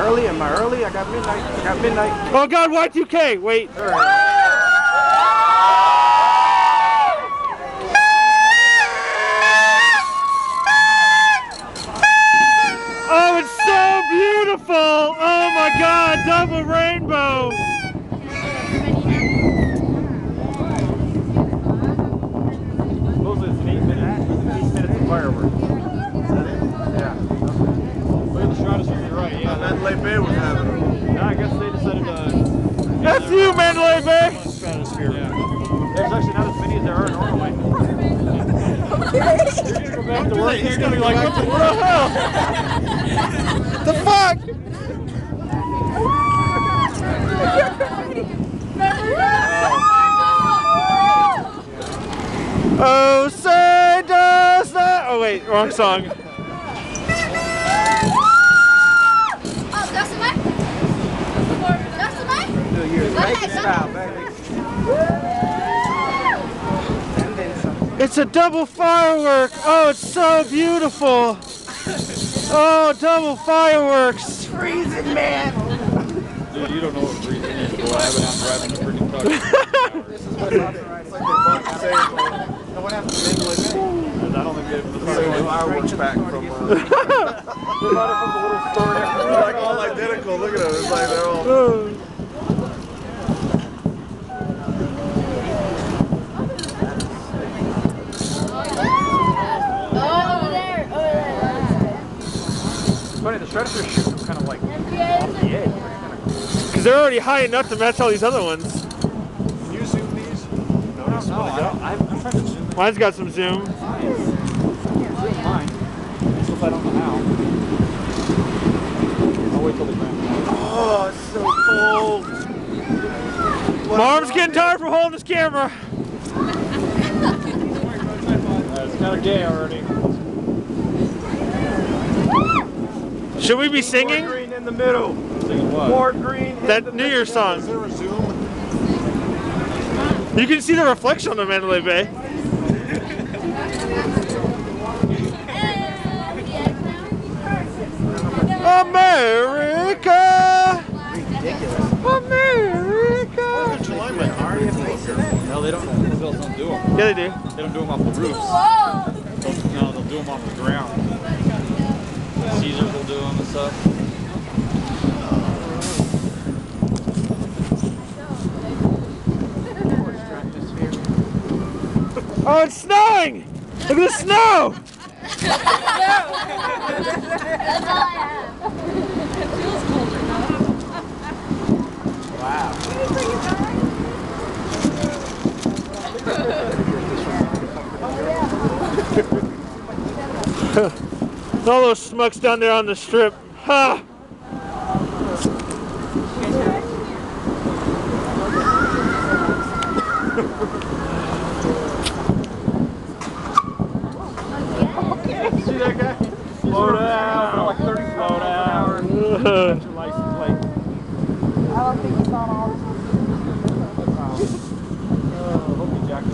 early? Am I early? I got midnight. I got midnight. Oh God, Y2K. Wait. Oh, it's so beautiful! Oh my God, double rainbow! Supposedly it's 8 minutes of fireworks. Is that it? Yeah. Look at the stratosphere, you're right, yeah. Mandalay Bay was having them. No, I guess they decided to... That's you, Mandalay Bay! Stratosphere. Yeah. There's actually not as many as there are normally. You're gonna go back to work, you're gonna be like, what the hell? The fuck? Oh, say does that. Oh, wait, wrong song. Oh, that's the mic? That's the mic? Do your Okay, style, baby. It's a double firework. Oh, it's so beautiful. Oh, double fireworks. Freezing, man. Dude, you don't know what freezing is. Boy, I've been out driving a freaking truck. This is what it's like. It's like they bought the same thing. And what happened to Mandalay Bay? I don't think they have the Fireworks pack from They bought it from the little store. they're like all identical. Look at them. It's like they're all. It's funny, the Stratosphere shoots them kind of like off the edge. Because they're already high enough to match all these other ones. Can you zoom these? No, I'm trying to zoom. Mine's got some zoom. Zoom mine. It's if I don't know how. I'll wait till the ground. Oh, it's so cold. My arm's getting tired from holding this camera. It's kind of gay already. Should we be singing? More green in the middle. Singing what? More green in That the New Year's song. Is there a zoom? You can see the reflection on the Mandalay Bay. America! America! No, they don't. Hotels don't do them. Yeah, they do. They don't do them off the roofs. Whoa! No, they'll do them off the ground. Caesars will do them and stuff. Oh, it's snowing! Look at the snow! That's all I have. It feels colder now. Wow. All those smucks down there on the strip. Ha! See that guy? Slow down. Like 30 slow down. That's your license plate. I don't think it's on all. Hope you jacked it.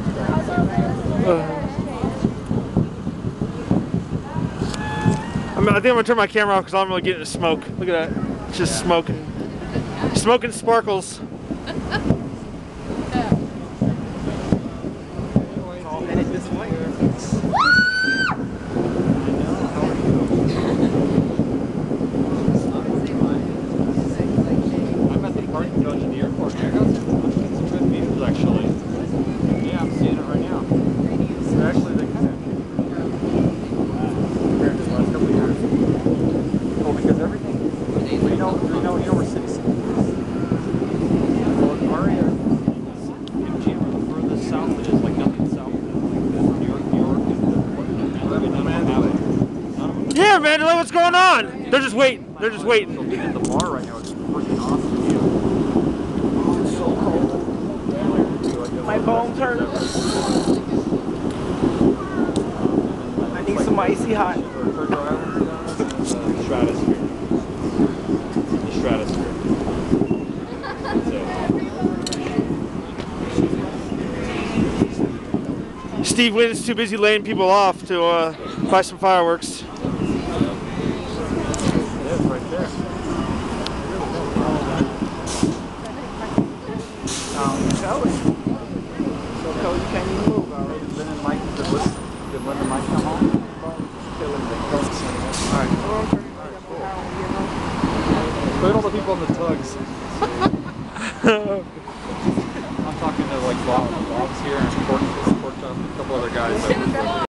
I think I'm gonna turn my camera off because I'm really getting the smoke. Look at that. It's just smoking. Smoking sparkles. I'm at the parking garage at the airport. I got some good views actually. Yeah, I'm seeing it right now. Actually, they kind of compared to the last couple of years. Oh, because everything. You know where City Center is. Well, our area in Chandler, the furthest south it is, like nothing south of it. Like New York, Yeah, Mandalay, what's going on? They're just waiting. They're just waiting. So being at the bar right now is freaking awesome view. It's so cold. My bones hurt. I need some icy hot. Stratosphere. The stratosphere. Steve Wynn's too busy laying people off to buy some fireworks. It is right there. Joey. So Cody can't even move already. Did Lynn and Mike come home? Killing the goats. Alright. Look at all the people on the tugs. I'm talking to like Bob's here and Pork Chop, a couple other guys.